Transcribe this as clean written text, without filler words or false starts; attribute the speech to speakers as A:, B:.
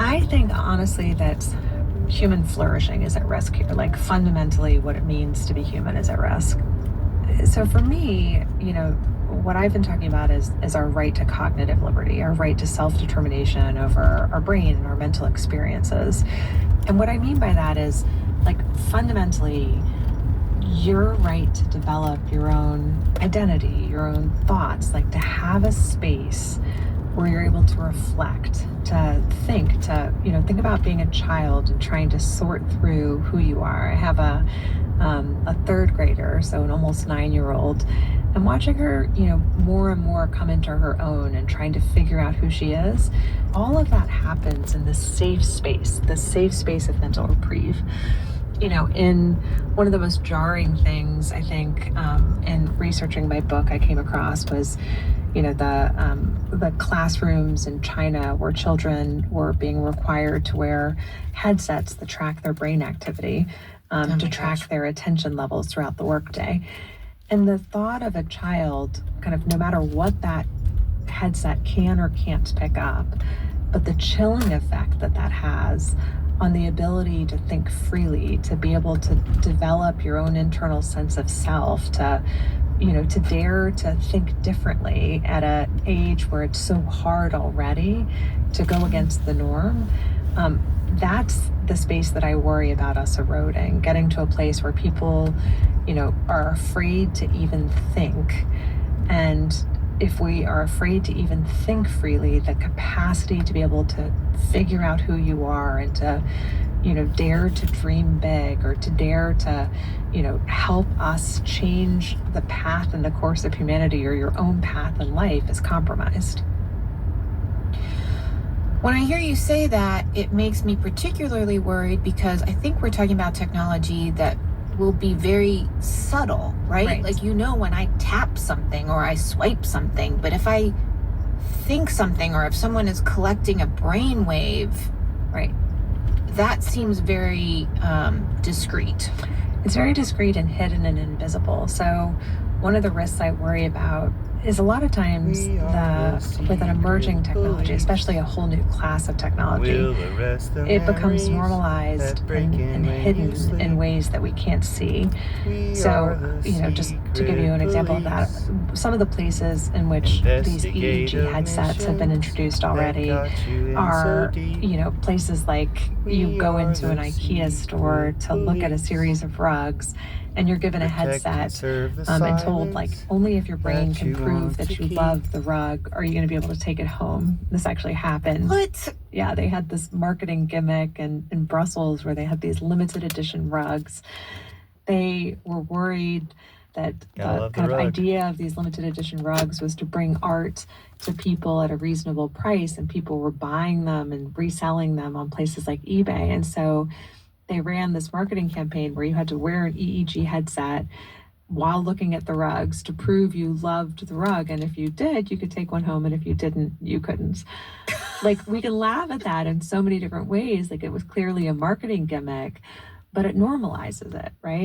A: I think honestly that human flourishing is at risk here. Like fundamentally, what it means to be human is at risk. So for me, what I've been talking about is our right to cognitive liberty, our right to self-determination over our brain and our mental experiences. And what I mean by that is, like, fundamentally, your right to develop your own identity, your own thoughts, like to have a space where you're able to reflect, think about being a child and trying to sort through who you are. I have a third grader, so an almost 9-year-old, and watching her, more and more come into her own and trying to figure out who she is. All of that happens in this safe space of mental reprieve. In one of the most jarring things, I think, in researching my book, I came across was, the classrooms in China where children were being required to wear headsets that track their brain activity, to track their attention levels throughout the workday. And the thought of a child, kind of no matter what that headset can or can't pick up, but the chilling effect that has on the ability to think freely, to be able to develop your own internal sense of self, to dare to think differently at an age where it's so hard already to go against the norm. That's the space that I worry about us eroding, getting to a place where people, are afraid to even think. And if we are afraid to even think freely, the capacity to be able to figure out who you are and to, dare to dream big, or to dare to, help us change the path and the course of humanity, or your own path in life, is compromised.
B: When I hear you say that, it makes me particularly worried because I think we're talking about technology that will be very subtle, right? Like, when I tap something or I swipe something, but if I think something, or if someone is collecting a brainwave,
A: right,
B: that seems very discreet.
A: It's very discreet and hidden and invisible. So one of the risks I worry about is a lot of times with an emerging technology, especially a whole new class of technology, it becomes normalized and hidden in ways that we can't see. So, just to give you an example of that, some of the places in which these EEG headsets have been introduced already are, places like you go into an IKEA store to look at a series of rugs, and you're given a headset and told, like, only if your brain can prove that you love the rug are you going to be able to take it home. This actually happened.
B: What?
A: Yeah, they had this marketing gimmick in Brussels where they had these limited edition rugs. They were worried that the kind of idea of these limited edition rugs was to bring art to people at a reasonable price, and people were buying them and reselling them on places like eBay. And so they ran this marketing campaign where you had to wear an EEG headset while looking at the rugs to prove you loved the rug. And if you did, you could take one home. And if you didn't, you couldn't. Like, we can laugh at that in so many different ways. Like, it was clearly a marketing gimmick, but it normalizes it, right?